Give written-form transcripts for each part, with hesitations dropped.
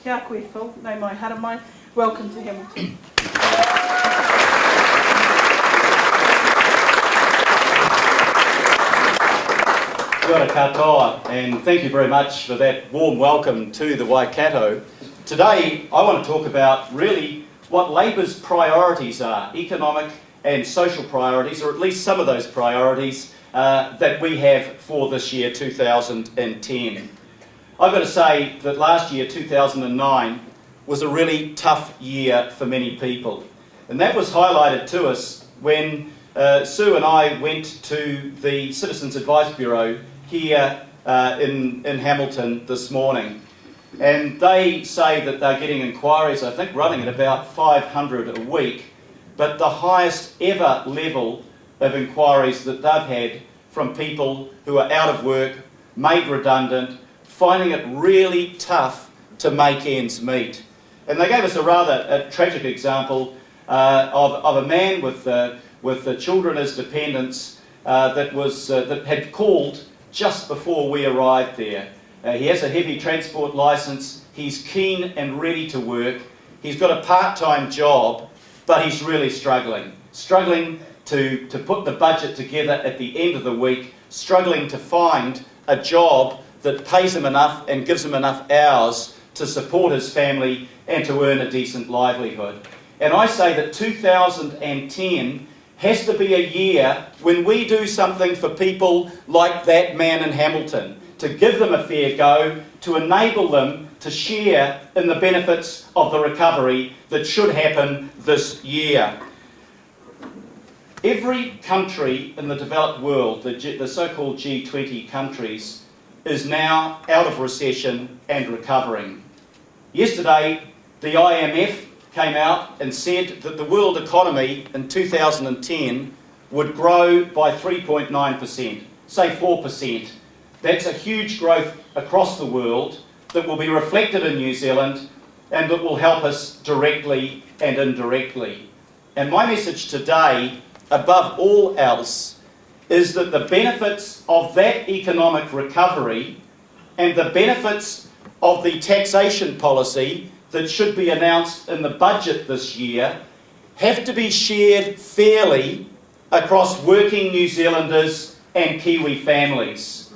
Kia koe Phil, nau mai hara mai. Welcome to Hamilton. Kia ora katoa, and thank you very much for that warm welcome to the Waikato. Today I want to talk about really what Labour's priorities are, economic and social priorities, or at least some of those priorities that we have for this year, 2010. I've got to say that last year, 2009, was a really tough year for many people. And that was highlighted to us when Sue and I went to the Citizens Advice Bureau here in Hamilton this morning. And they say that they're getting inquiries, I think, running at about 500 a week, but the highest ever level of inquiries that they've had from people who are out of work, made redundant, finding it really tough to make ends meet. And they gave us a rather tragic example of a man with the children as dependents that had called just before we arrived there. He has a heavy transport licence, he's keen and ready to work, he's got a part-time job, but he's really struggling to put the budget together at the end of the week, struggling to find a job that pays him enough and gives him enough hours to support his family and to earn a decent livelihood. And I say that 2010 has to be a year when we do something for people like that man in Hamilton, to give them a fair go, to enable them to share in the benefits of the recovery that should happen this year. Every country in the developed world, the so-called G20 countries, is now out of recession and recovering. Yesterday, the IMF came out and said that the world economy in 2010 would grow by 3.9%, say 4%. That's a huge growth across the world that will be reflected in New Zealand and that will help us directly and indirectly. And my message today, above all else, is that the benefits of that economic recovery and the benefits of the taxation policy that should be announced in the budget this year have to be shared fairly across working New Zealanders and Kiwi families.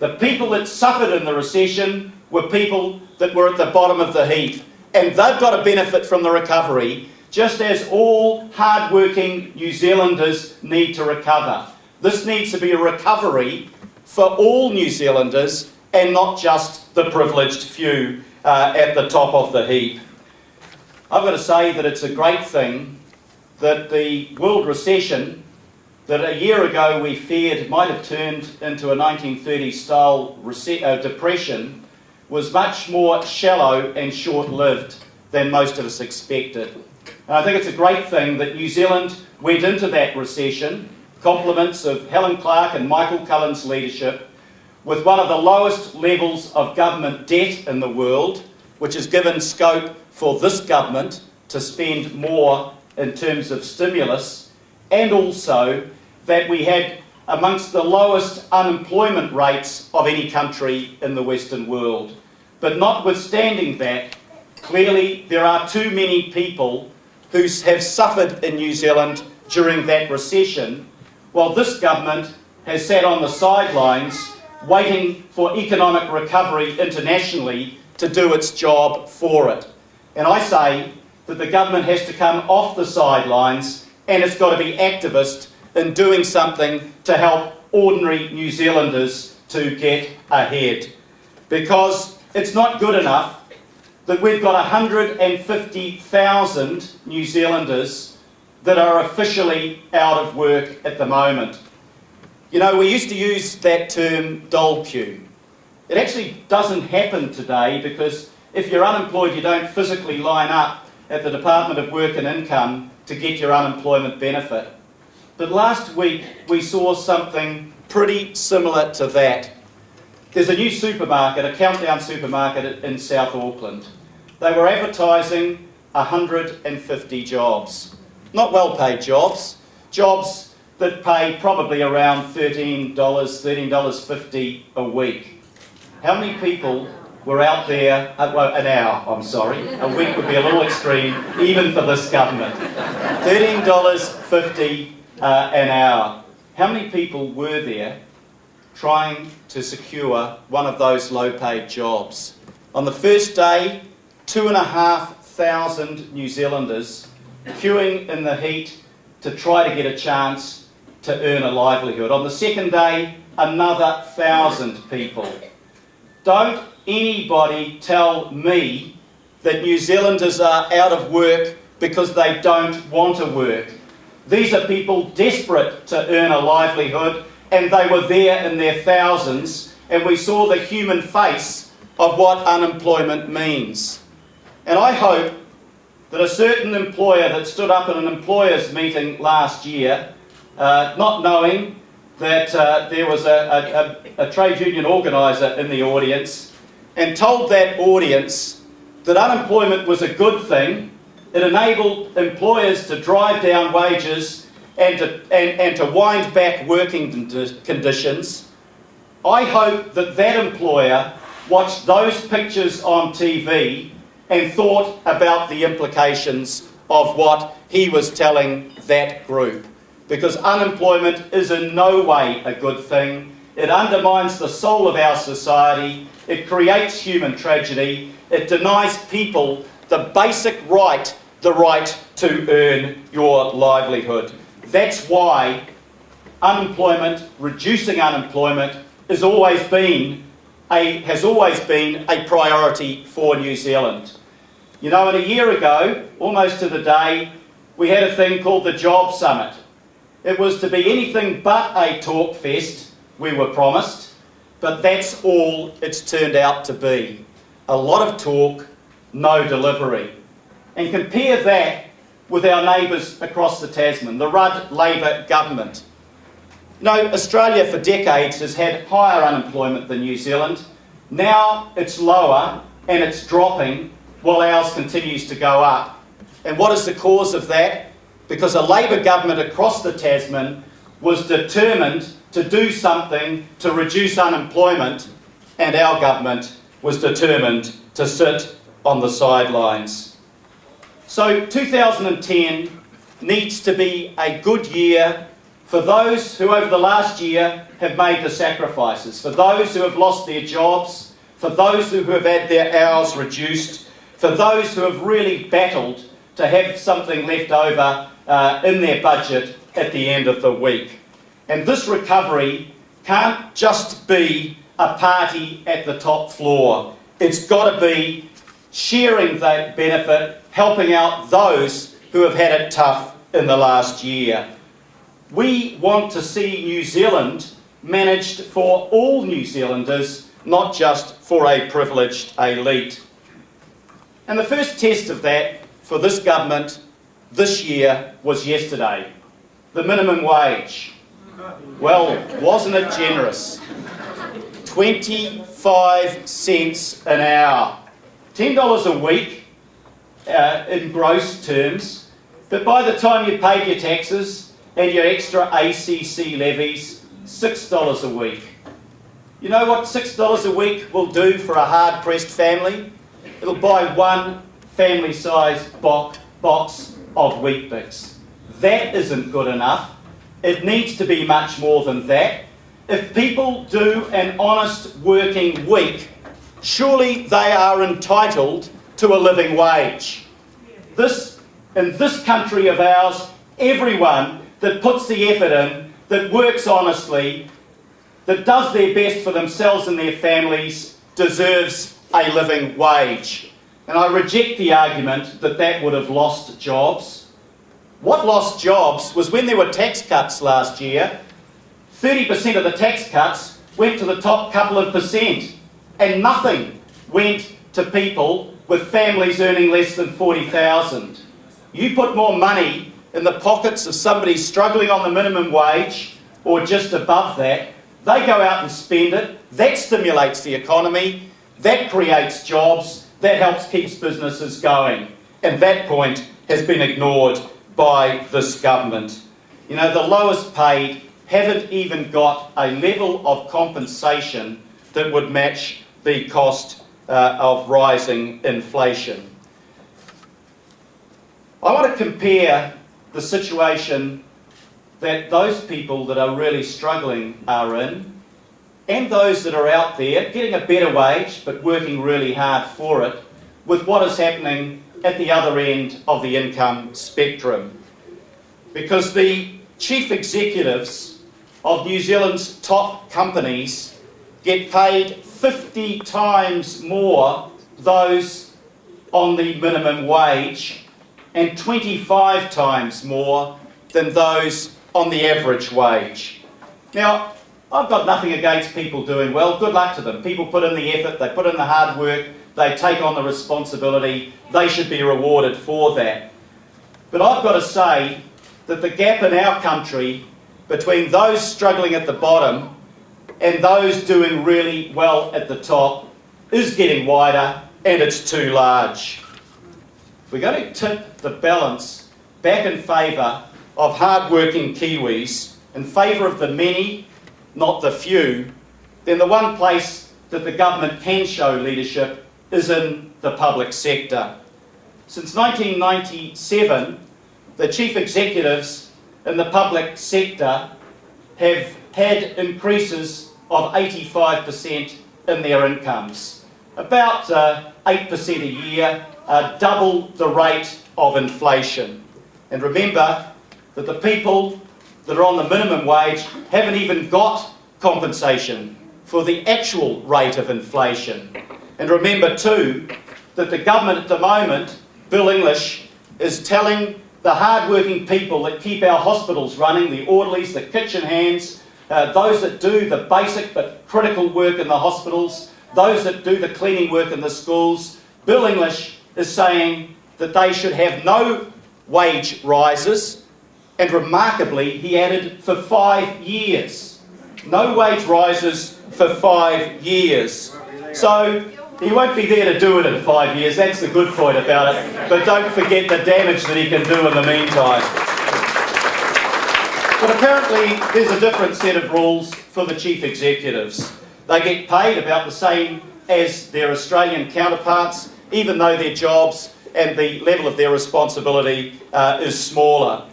The people that suffered in the recession were people that were at the bottom of the heap, and they've got to benefit from the recovery, just as all hard-working New Zealanders need to recover. This needs to be a recovery for all New Zealanders and not just the privileged few at the top of the heap. I've got to say that it's a great thing that the world recession that a year ago we feared might have turned into a 1930s style depression was much more shallow and short-lived than most of us expected. And I think it's a great thing that New Zealand went into that recession, compliments of Helen Clark and Michael Cullen's leadership, with one of the lowest levels of government debt in the world, which has given scope for this government to spend more in terms of stimulus, and also that we had amongst the lowest unemployment rates of any country in the Western world. But notwithstanding that, clearly there are too many people who have suffered in New Zealand during that recession, while this government has sat on the sidelines waiting for economic recovery internationally to do its job for it. And I say that the government has to come off the sidelines and it's got to be activist in doing something to help ordinary New Zealanders to get ahead. Because it's not good enough that we've got 150,000 New Zealanders that are officially out of work at the moment. You know, we used to use that term dole queue. It actually doesn't happen today because if you're unemployed, you don't physically line up at the Department of Work and Income to get your unemployment benefit. But last week we saw something pretty similar to that. There's a new supermarket, a Countdown supermarket in South Auckland. They were advertising 150 jobs. Not well-paid jobs, jobs that pay probably around $13, $13.50 a week. How many people were out there, well, an hour, I'm sorry. A week would be a little extreme, even for this government. $13.50 an hour. How many people were there trying to secure one of those low-paid jobs? On the first day, 2,500 New Zealanders queuing in the heat to try to get a chance to earn a livelihood. On the second day, another 1,000 people. Don't anybody tell me that New Zealanders are out of work because they don't want to work. These are people desperate to earn a livelihood, and they were there in their thousands, and we saw the human face of what unemployment means. And I hope that a certain employer that stood up at an employers' meeting last year, not knowing that there was a trade union organiser in the audience, and told that audience that unemployment was a good thing. It enabled employers to drive down wages and to wind back working conditions. I hope that that employer watched those pictures on TV and thought about the implications of what he was telling that group. Because unemployment is in no way a good thing. It undermines the soul of our society. It creates human tragedy. It denies people the basic right, the right to earn your livelihood. That's why unemployment, reducing unemployment, has always been a priority for New Zealand. You know, and a year ago, almost to the day, we had a thing called the Job Summit. It was to be anything but a talk fest, we were promised, but that's all it's turned out to be. A lot of talk, no delivery. And compare that with our neighbours across the Tasman, the Rudd Labor government. You know, Australia for decades has had higher unemployment than New Zealand. Now it's lower and it's dropping while ours continues to go up. And what is the cause of that? Because a Labor government across the Tasman was determined to do something to reduce unemployment, and our government was determined to sit on the sidelines. So 2010 needs to be a good year for those who over the last year have made the sacrifices, for those who have lost their jobs, for those who have had their hours reduced, for those who have really battled to have something left over in their budget at the end of the week. And this recovery can't just be a party at the top floor. It's got to be sharing that benefit, helping out those who have had it tough in the last year. We want to see New Zealand managed for all New Zealanders, not just for a privileged elite. And the first test of that for this government this year was yesterday. The minimum wage. Well, wasn't it generous? 25 cents an hour. $10 a week in gross terms, but by the time you paid your taxes and your extra ACC levies, $6 a week. You know what $6 a week will do for a hard-pressed family? It'll buy one family-sized box of Weet-Bix. That isn't good enough. It needs to be much more than that. If people do an honest working week, surely they are entitled to a living wage. In this country of ours, everyone that puts the effort in, that works honestly, that does their best for themselves and their families, deserves a living wage. And I reject the argument that that would have lost jobs. What lost jobs was when there were tax cuts last year, 30% of the tax cuts went to the top couple of percent, and nothing went to people with families earning less than $40,000. You put more money in the pockets of somebody struggling on the minimum wage, or just above that, they go out and spend it. That stimulates the economy, that creates jobs, that helps keep businesses going. And that point has been ignored by this government. You know, the lowest paid haven't even got a level of compensation that would match the cost of rising inflation. I want to compare the situation that those people that are really struggling are in, and those that are out there getting a better wage but working really hard for it, with what is happening at the other end of the income spectrum. Because the chief executives of New Zealand's top companies get paid 50 times more those on the minimum wage and 25 times more than those on the average wage. Now, I've got nothing against people doing well. Good luck to them. People put in the effort, they put in the hard work, they take on the responsibility, they should be rewarded for that. But I've got to say that the gap in our country between those struggling at the bottom and those doing really well at the top is getting wider, and it's too large. If we're going to tip the balance back in favour of hard-working Kiwis, in favour of the many, not the few, then the one place that the government can show leadership is in the public sector. Since 1997, the chief executives in the public sector have had increases of 85% in their incomes, about 8% a year, double the rate of inflation. And remember that the people that are on the minimum wage haven't even got compensation for the actual rate of inflation. And remember too that the government at the moment, Bill English, is telling the hard-working people that keep our hospitals running, the orderlies, the kitchen hands, those that do the basic but critical work in the hospitals, those that do the cleaning work in the schools, Bill English is saying that they should have no wage rises, and remarkably he added for 5 years. No wage rises for 5 years. So he won't be there to do it in 5 years, that's the good point about it, but don't forget the damage that he can do in the meantime. But apparently there's a different set of rules for the chief executives. They get paid about the same as their Australian counterparts, even though their jobs and the level of their responsibility is smaller.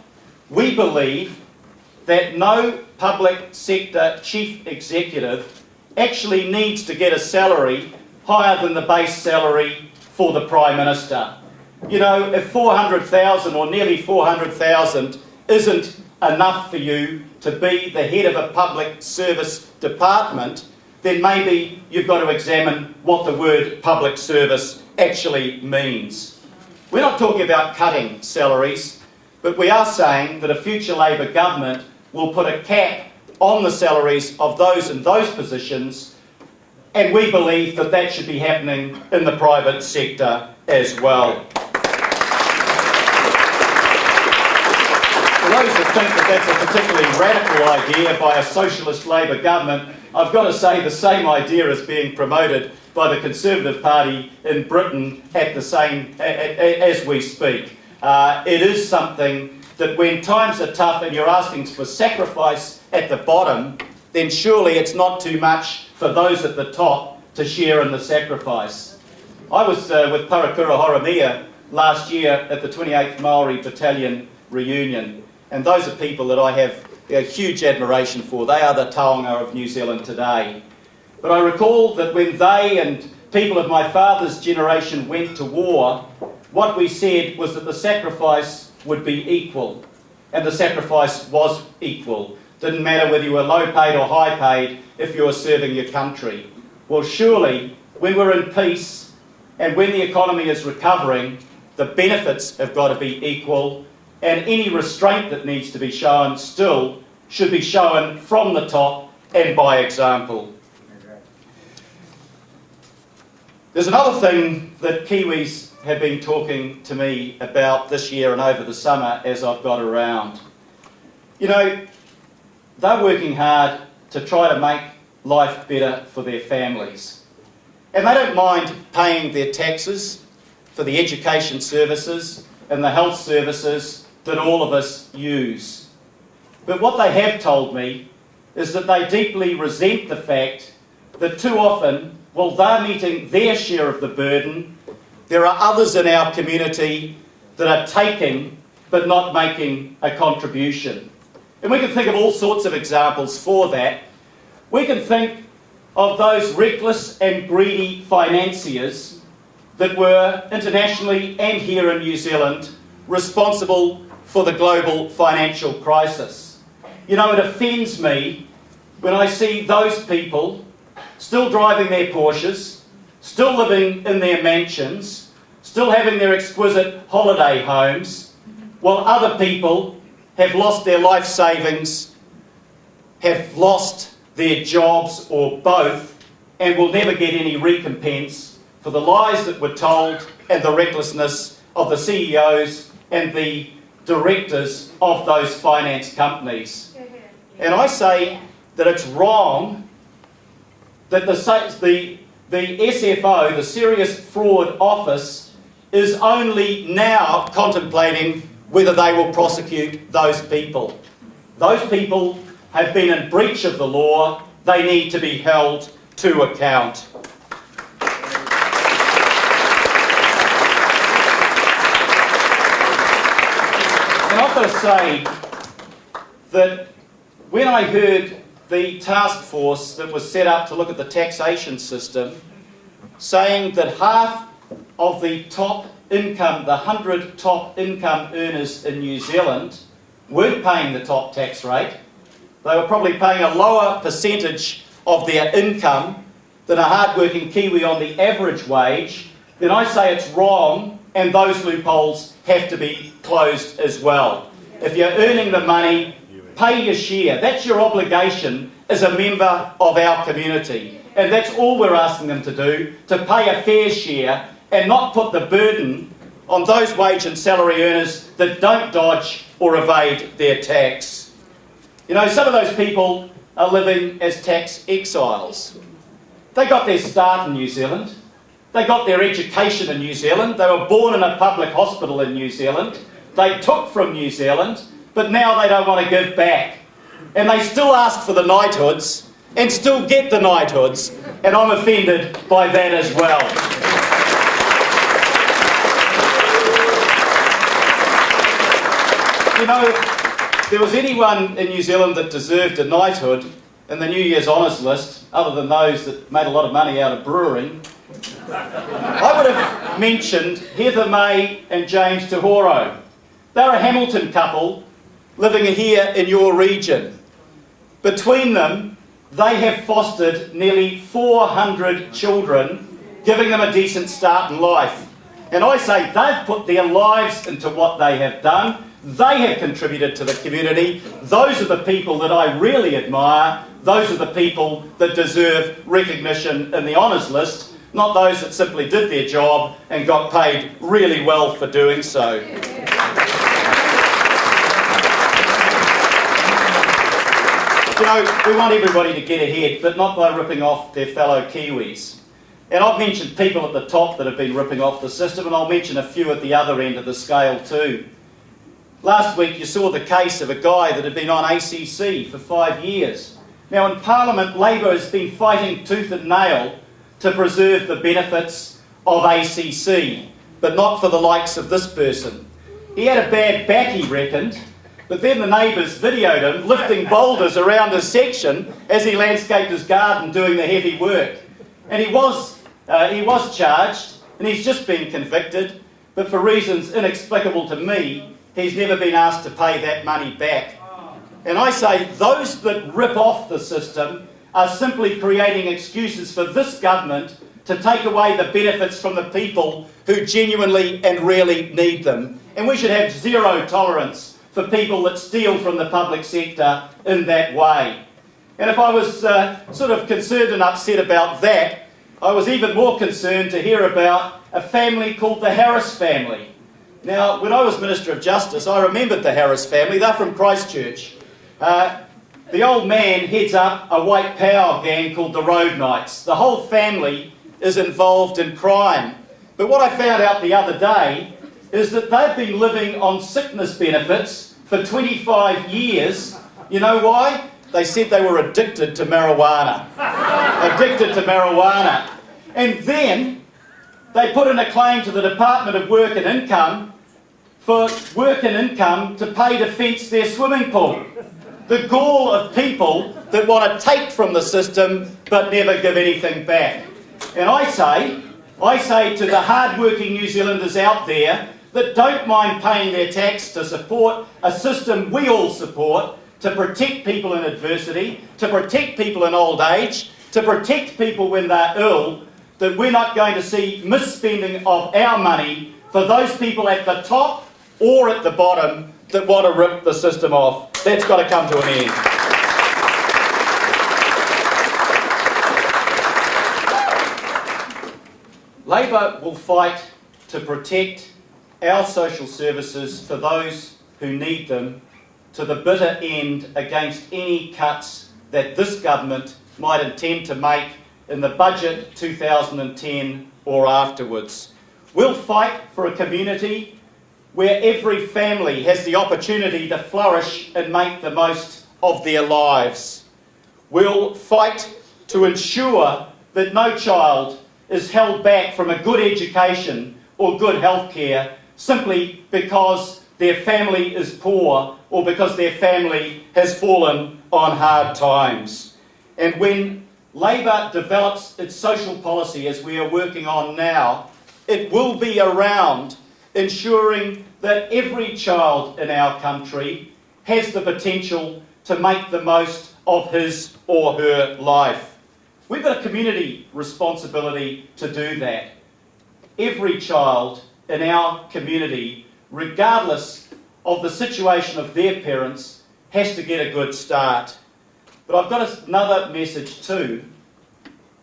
We believe that no public sector chief executive actually needs to get a salary higher than the base salary for the Prime Minister. You know, if 400,000 or nearly 400,000 isn't enough for you to be the head of a public service department, then maybe you've got to examine what the word public service actually means. We're not talking about cutting salaries, but we are saying that a future Labor government will put a cap on the salaries of those in those positions, and we believe that that should be happening in the private sector as well. For those that think that that's a particularly radical idea by a socialist Labor government, I've got to say the same idea is being promoted by the Conservative Party in Britain at the same as we speak. It is something that when times are tough and you're asking for sacrifice at the bottom, then surely it's not too much for those at the top to share in the sacrifice. I was with Parakura Horomia last year at the 28th Maori Battalion reunion, and those are people that I have a huge admiration for. They are the taonga of New Zealand today. But I recall that when they and people of my father's generation went to war, what we said was that the sacrifice would be equal, and the sacrifice was equal. Didn't matter whether you were low paid or high paid if you were serving your country. Well, surely when we're in peace and when the economy is recovering, the benefits have got to be equal, and any restraint that needs to be shown still should be shown from the top and by example. There's another thing that Kiwis have been talking to me about this year and over the summer as I've got around. You know, they're working hard to try to make life better for their families. And they don't mind paying their taxes for the education services and the health services that all of us use. But what they have told me is that they deeply resent the fact that too often well, they're meeting their share of the burden. There are others in our community that are taking but not making a contribution. And we can think of all sorts of examples for that. We can think of those reckless and greedy financiers that were internationally and here in New Zealand responsible for the global financial crisis. You know, it offends me when I see those people still driving their Porsches, still living in their mansions, still having their exquisite holiday homes, while other people have lost their life savings, have lost their jobs or both, and will never get any recompense for the lies that were told and the recklessness of the CEOs and the directors of those finance companies. And I say that it's wrong that the SFO, the Serious Fraud Office, is only now contemplating whether they will prosecute those people. Those people have been in breach of the law. They need to be held to account. And I've got to say that when I heard the task force that was set up to look at the taxation system saying that half of the top income, the 100 top income earners in New Zealand, weren't paying the top tax rate. They were probably paying a lower percentage of their income than a hard-working Kiwi on the average wage. Then I say it's wrong, and those loopholes have to be closed as well. If you're earning the money, pay your share. That's your obligation as a member of our community. And that's all we're asking them to do, to pay a fair share and not put the burden on those wage and salary earners that don't dodge or evade their tax. You know, some of those people are living as tax exiles. They got their start in New Zealand. They got their education in New Zealand. They were born in a public hospital in New Zealand. They took from New Zealand, but now they don't want to give back. And they still ask for the knighthoods and still get the knighthoods. And I'm offended by that as well. You know, if there was anyone in New Zealand that deserved a knighthood in the New Year's Honours list, other than those that made a lot of money out of brewing, I would have mentioned Heather May and James Tahoro. They're a Hamilton couple living here in your region. Between them, they have fostered nearly 400 children, giving them a decent start in life. And I say they've put their lives into what they have done. They have contributed to the community. Those are the people that I really admire. Those are the people that deserve recognition in the honours list, not those that simply did their job and got paid really well for doing so. You know, we want everybody to get ahead, but not by ripping off their fellow Kiwis. And I've mentioned people at the top that have been ripping off the system, and I'll mention a few at the other end of the scale too. Last week you saw the case of a guy that had been on ACC for 5 years. Now in Parliament, Labor has been fighting tooth and nail to preserve the benefits of ACC, but not for the likes of this person. He had a bad back, he reckoned, but then the neighbours videoed him lifting boulders around his section as he landscaped his garden doing the heavy work. And he was charged, and he's just been convicted, but for reasons inexplicable to me, he's never been asked to pay that money back. And I say those that rip off the system are simply creating excuses for this government to take away the benefits from the people who genuinely and really need them. And we should have zero tolerance for people that steal from the public sector in that way. And if I was sort of concerned and upset about that, I was even more concerned to hear about a family called the Harris family. Now, when I was Minister of Justice, I remembered the Harris family. They're from Christchurch. The old man heads up a white power gang called the Road Knights. The whole family is involved in crime. But what I found out the other day is that they've been living on sickness benefits for 25 years. You know why? They said they were addicted to marijuana. Addicted to marijuana. And then they put in a claim to the Department of Work and Income for work and income to pay to fence their swimming pool. The gall of people that want to take from the system but never give anything back. And I say to the hard-working New Zealanders out there that don't mind paying their tax to support a system we all support, to protect people in adversity, to protect people in old age, to protect people when they're ill, that we're not going to see misspending of our money for those people at the top or at the bottom that want to rip the system off. That's got to come to an end. Labor will fight to protect our social services for those who need them to the bitter end against any cuts that this government might intend to make in the budget 2010 or afterwards. We'll fight for a community where every family has the opportunity to flourish and make the most of their lives. We'll fight to ensure that no child is held back from a good education or good health care simply because their family is poor or because their family has fallen on hard times. And when Labor develops its social policy, as we are working on now, it will be around ensuring that every child in our country has the potential to make the most of his or her life. We've got a community responsibility to do that. Every child in our community, regardless of the situation of their parents, has to get a good start. But I've got another message too,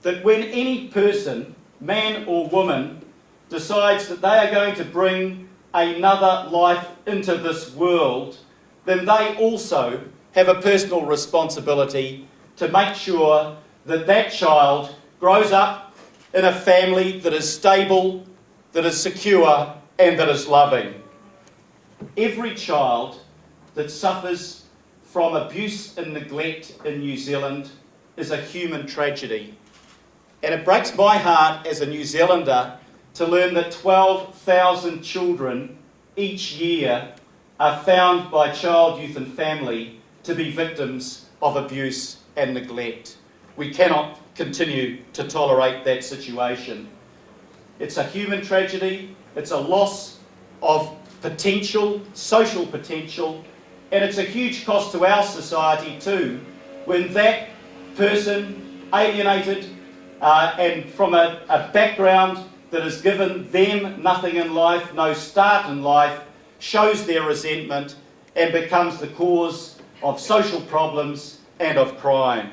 that when any person, man or woman, decides that they are going to bring another life into this world, then they also have a personal responsibility to make sure that that child grows up in a family that is stable, that is secure, and that is loving. Every child that suffers from abuse and neglect in New Zealand is a human tragedy. And it breaks my heart as a New Zealander to learn that 12,000 children each year are found by Child, Youth and Family to be victims of abuse and neglect. We cannot continue to tolerate that situation. It's a human tragedy, it's a loss of potential, social potential, and it's a huge cost to our society too, when that person, alienated and from a background that has given them nothing in life, no start in life, shows their resentment and becomes the cause of social problems and of crime.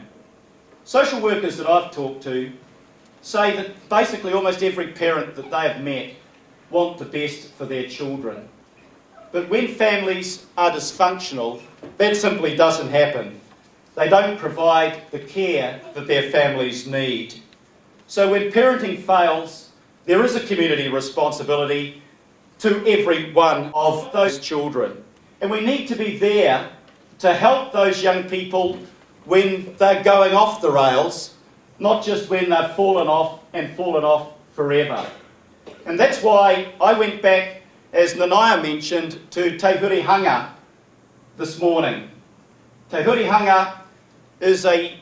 Social workers that I've talked to say that basically almost every parent that they have met want the best for their children. But when families are dysfunctional, that simply doesn't happen. They don't provide the care that their families need. So when parenting fails, there is a community responsibility to every one of those children. And we need to be there to help those young people when they're going off the rails, not just when they've fallen off and fallen off forever. And that's why I went back, as Nanaia mentioned, to Te Huri Hanga this morning. Te Huri Hanga is a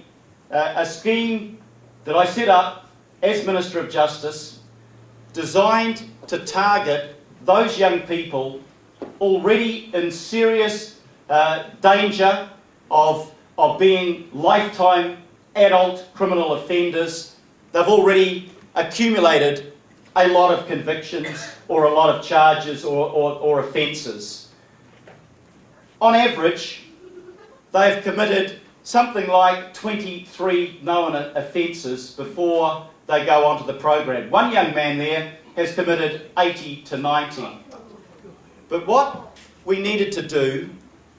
scheme that I set up as Minister of Justice, designed to target those young people already in serious danger of being lifetime adult criminal offenders. They've already accumulated a lot of convictions or a lot of charges or offences. On average, they've committed something like 23 known offences before they go onto the program. One young man there has committed 80 to 90. But what we needed to do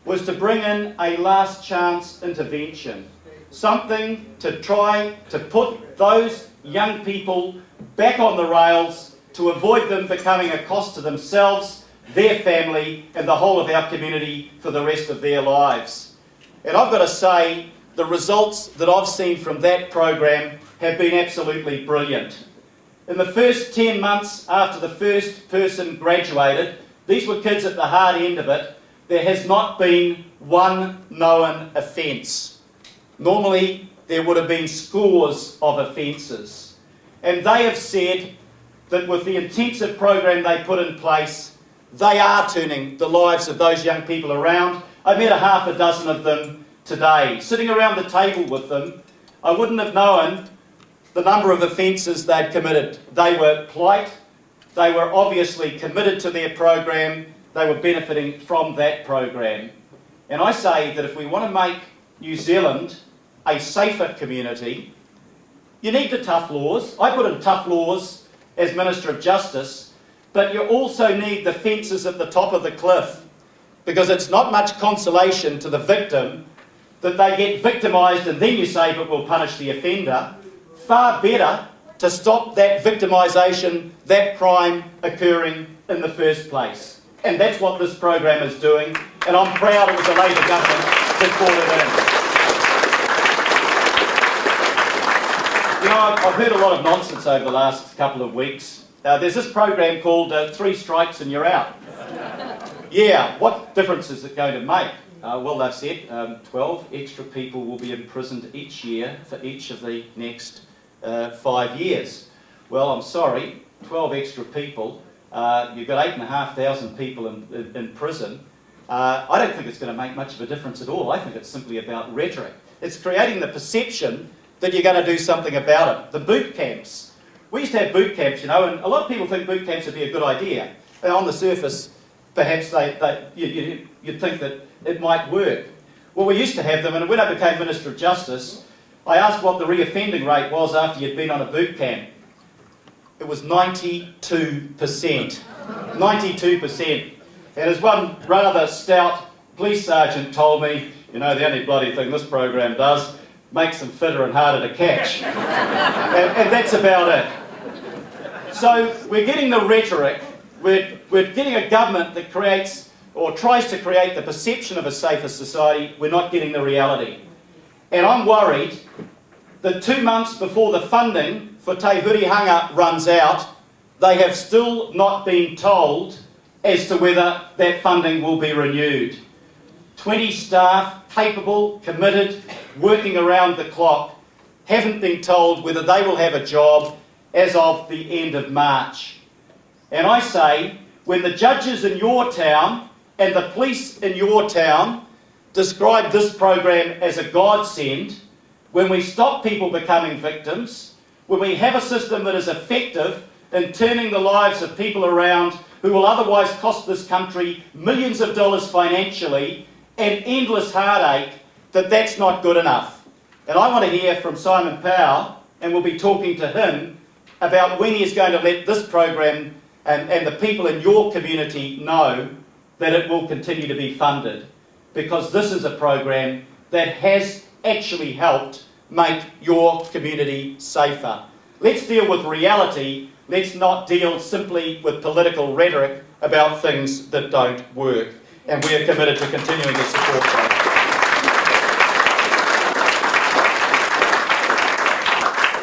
was to bring in a last chance intervention, something to try to put those young people back on the rails, to avoid them becoming a cost to themselves, their family, and the whole of our community for the rest of their lives. And I've got to say, the results that I've seen from that program have been absolutely brilliant. In the first 10 months after the first person graduated, these were kids at the hard end of it, there has not been one known offence. Normally, there would have been scores of offences. And they have said that with the intensive program they put in place, they are turning the lives of those young people around. I met a half a dozen of them today. Sitting around the table with them, I wouldn't have known the number of offences they'd committed. They were polite, they were obviously committed to their program, they were benefiting from that program. And I say that if we want to make New Zealand a safer community, you need the tough laws. I put in tough laws as Minister of Justice, but you also need the fences at the top of the cliff, because it's not much consolation to the victim that they get victimised and then you say, but we'll punish the offender. Far better to stop that victimisation, that crime occurring in the first place. And that's what this program is doing, and I'm proud it was a Labour government that brought it in. You know, I've heard a lot of nonsense over the last couple of weeks. There's this program called 3 Strikes and You're Out. Yeah, what difference is it going to make? Well, they've said 12 extra people will be imprisoned each year for each of the next 5 years. Well, I'm sorry, 12 extra people. You've got 8,500 people in prison. I don't think it's going to make much of a difference at all. I think it's simply about rhetoric. It's creating the perception that you're going to do something about it. The boot camps. We used to have boot camps, you know, and a lot of people think boot camps would be a good idea. And on the surface, perhaps you'd think that it might work. Well, we used to have them, and when I became Minister of Justice, I asked what the reoffending rate was after you'd been on a boot camp. It was 92%. 92%. And as one rather stout police sergeant told me, you know, the only bloody thing this program does makes them fitter and harder to catch. and that's about it. So we're getting the rhetoric, we're getting a government that creates or tries to create the perception of a safer society. We're not getting the reality. And I'm worried that 2 months before the funding for Te Hurihanga runs out, they have still not been told as to whether that funding will be renewed. 20 staff, capable, committed, working around the clock, haven't been told whether they will have a job as of the end of March. And I say, when the judges in your town and the police in your town describe this program as a godsend, when we stop people becoming victims, when we have a system that is effective in turning the lives of people around who will otherwise cost this country millions of dollars financially and endless heartache, that's not good enough. And I want to hear from Simon Powell, and we'll be talking to him about when he is going to let this program and the people in your community know that it will continue to be funded. Because this is a program that has actually helped make your community safer. Let's deal with reality. Let's not deal simply with political rhetoric about things that don't work. And we are committed to continuing to support that.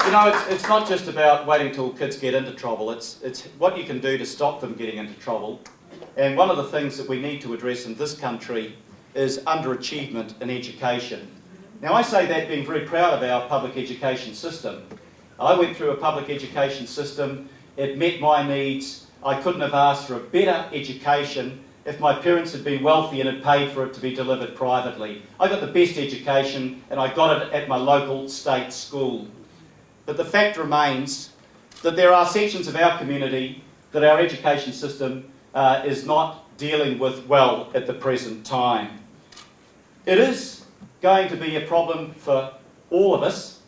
You know, it's not just about waiting till kids get into trouble. It's what you can do to stop them getting into trouble. And one of the things that we need to address in this country is underachievement in education. Now, I say that being very proud of our public education system. I went through a public education system. It met my needs. I couldn't have asked for a better education if my parents had been wealthy and had paid for it to be delivered privately. I got the best education, and I got it at my local state school. But the fact remains that there are sections of our community that our education system is not dealing with well at the present time. It is going to be a problem for all of us.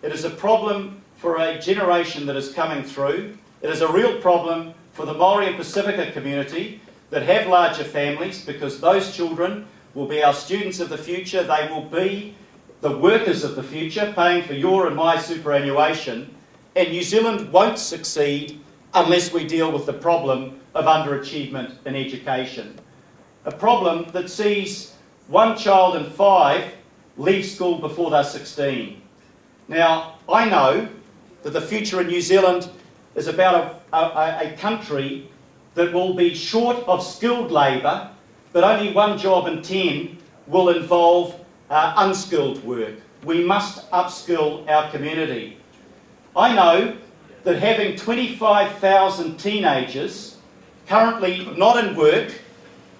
It is a problem for a generation that is coming through. It is a real problem for the Māori and Pacifica community that have larger families, because those children will be our students of the future. They will be the workers of the future, paying for your and my superannuation. And New Zealand won't succeed unless we deal with the problem of underachievement in education. A problem that sees 1 child in 5 leave school before they're 16. Now, I know that the future in New Zealand is about a country that will be short of skilled labour, but only 1 job in 10 will involve unskilled work. We must upskill our community. I know that having 25,000 teenagers currently not in work,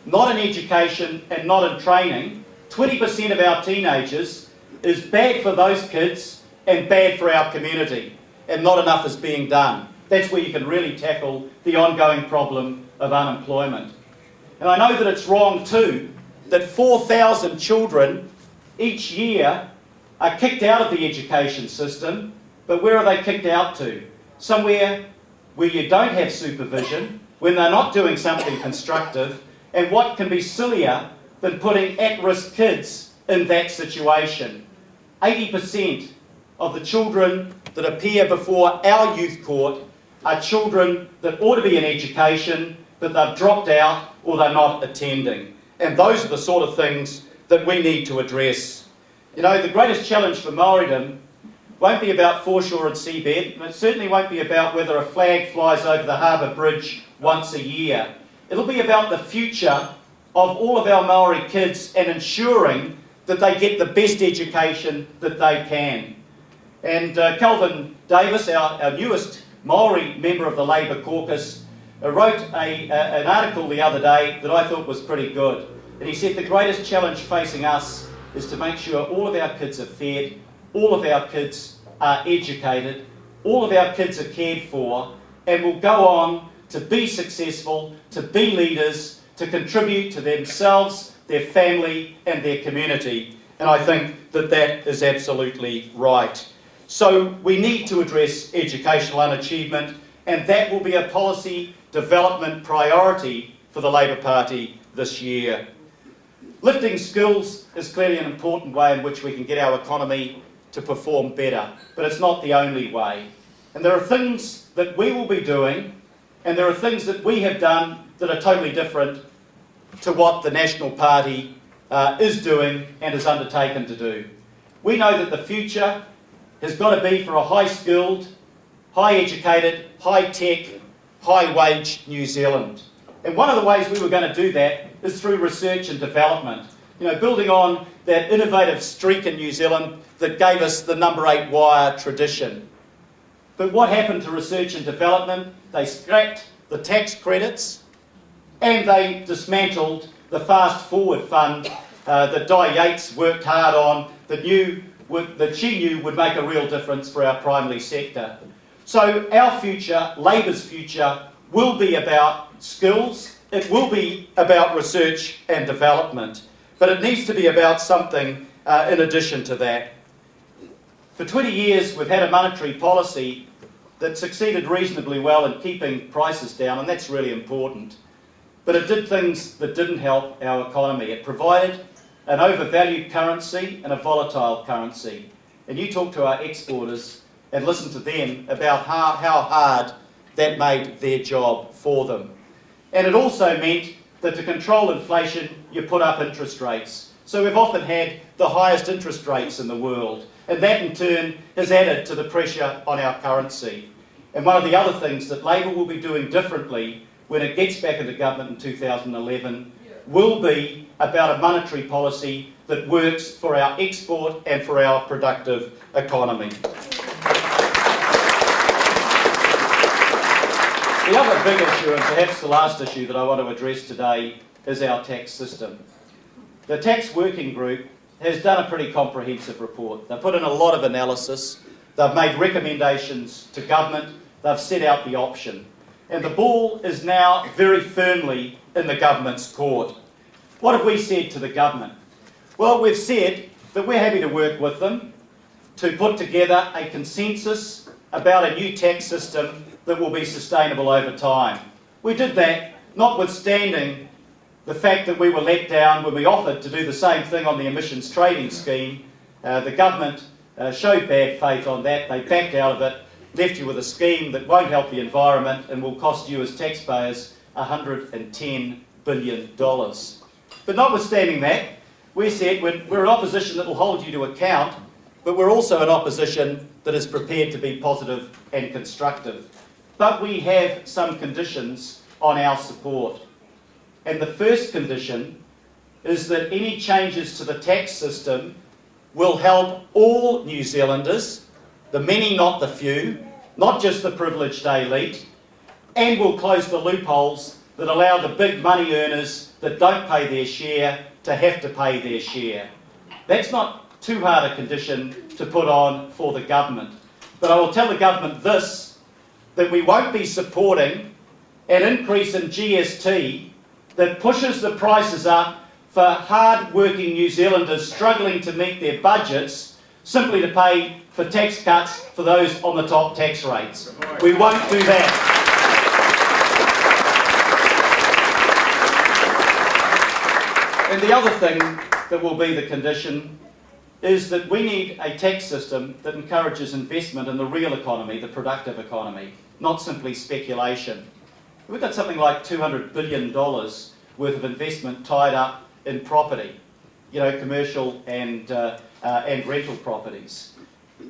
not in education and not in training, 20% of our teenagers is bad for those kids and bad for our community, and not enough is being done. That's where you can really tackle the ongoing problem of unemployment. And I know that it's wrong too that 4,000 children each year are kicked out of the education system, but where are they kicked out to? Somewhere where you don't have supervision, when they're not doing something constructive, and what can be sillier than putting at-risk kids in that situation? 80% of the children that appear before our youth court are children that ought to be in education, but they've dropped out or they're not attending. And those are the sort of things that we need to address. You know, the greatest challenge for Māoridom won't be about foreshore and seabed, and it certainly won't be about whether a flag flies over the harbour bridge once a year. It'll be about the future of all of our Māori kids and ensuring that they get the best education that they can. And Kelvin Davis, our newest Māori member of the Labour caucus, wrote an article the other day that I thought was pretty good. And he said the greatest challenge facing us is to make sure all of our kids are fed, all of our kids are educated, all of our kids are cared for, and will go on to be successful, to be leaders, to contribute to themselves, their family and their community. And I think that that is absolutely right. So we need to address educational unachievement, and that will be a policy development priority for the Labour Party this year. Lifting skills is clearly an important way in which we can get our economy to perform better, but it's not the only way. And there are things that we will be doing, and there are things that we have done that are totally different to what the National Party is doing and has undertaken to do. We know that the future has got to be for a high-skilled, high-educated, high-tech, high-wage New Zealand. And one of the ways we were going to do that is through research and development. You know, building on that innovative streak in New Zealand that gave us the number 8 wire tradition. But what happened to research and development? They scrapped the tax credits and they dismantled the Fast Forward Fund that Di Yates worked hard on, that she knew would make a real difference for our primary sector. So our future, Labour's future, will be about skills, it will be about research and development, but it needs to be about something in addition to that. For 20 years we've had a monetary policy that succeeded reasonably well in keeping prices down, and that's really important. But it did things that didn't help our economy. It provided an overvalued currency and a volatile currency. And you talk to our exporters and listen to them about how hard that made their job for them. And it also meant that to control inflation, you put up interest rates. So we've often had the highest interest rates in the world, and that in turn has added to the pressure on our currency. And one of the other things that Labour will be doing differently when it gets back into government in 2011 will be about a monetary policy that works for our export and for our productive economy. The other big issue, and perhaps the last issue that I want to address today, is our tax system. The Tax Working Group has done a pretty comprehensive report. They've put in a lot of analysis, they've made recommendations to government, they've set out the option. And the ball is now very firmly in the government's court. What have we said to the government? Well, we've said that we're happy to work with them to put together a consensus about a new tax system that will be sustainable over time. We did that notwithstanding the fact that we were let down when we offered to do the same thing on the emissions trading scheme. The government showed bad faith on that. They backed out of it, left you with a scheme that won't help the environment and will cost you as taxpayers $110 billion. But notwithstanding that, we said we're an opposition that will hold you to account, but we're also an opposition that is prepared to be positive and constructive. but we have some conditions on our support. And the first condition is that any changes to the tax system will help all New Zealanders, the many not the few, not just the privileged elite, and will close the loopholes that allow the big money earners that don't pay their share to have to pay their share. That's not too hard a condition to put on for the government. But I will tell the government this, that we won't be supporting an increase in GST that pushes the prices up for hard-working New Zealanders struggling to meet their budgets simply to pay for tax cuts for those on the top tax rates. We won't do that. And the other thing that will be the condition is that we need a tax system that encourages investment in the real economy, the productive economy, not simply speculation. We've got something like $200 billion worth of investment tied up in property, commercial and rental properties.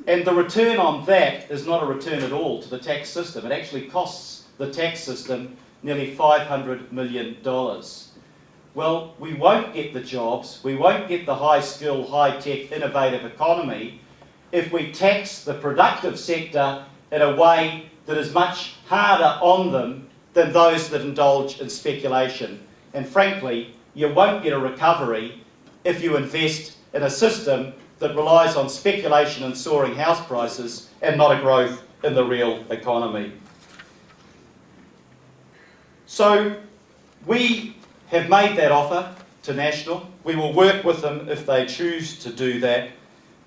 And the return on that is not a return at all to the tax system. It actually costs the tax system nearly $500 million. Well, we won't get the jobs, we won't get the high-skill, high-tech, innovative economy if we tax the productive sector in a way that is much harder on them than those that indulge in speculation. And frankly, you won't get a recovery if you invest in a system that relies on speculation and soaring house prices and not a growth in the real economy. So we have made that offer to National. We will work with them if they choose to do that,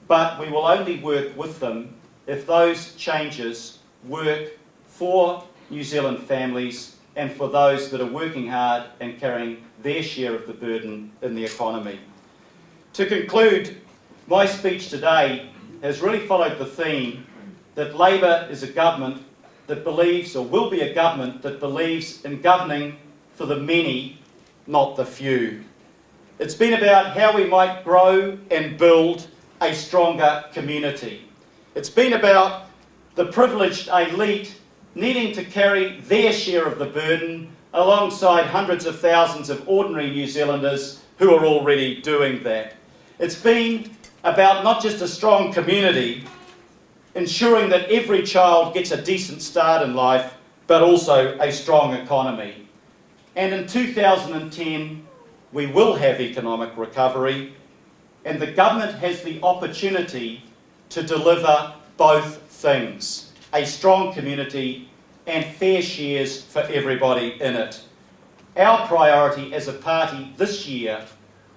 but we will only work with them if those changes work for New Zealand families and for those that are working hard and carrying their share of the burden in the economy. To conclude, my speech today has really followed the theme that Labor is a government that believes, or will be a government that believes in governing for the many, not the few. It's been about how we might grow and build a stronger community. It's been about the privileged elite needing to carry their share of the burden alongside hundreds of thousands of ordinary New Zealanders who are already doing that. It's been about not just a strong community, ensuring that every child gets a decent start in life, but also a strong economy. And in 2010, we will have economic recovery, and the government has the opportunity to deliver both things, a strong community and fair shares for everybody in it. Our priority as a party this year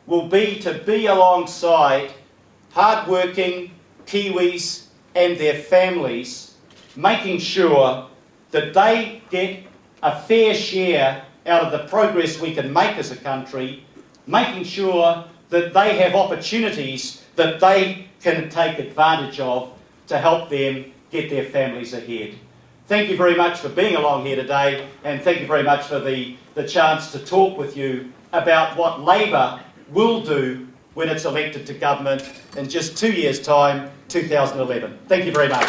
will be to be alongside hard-working Kiwis and their families, making sure that they get a fair share out of the progress we can make as a country, making sure that they have opportunities that they can take advantage of to help them get their families ahead. Thank you very much for being along here today, and thank you very much for the chance to talk with you about what Labor will do when it's elected to government in just 2 years' time, 2011. Thank you very much.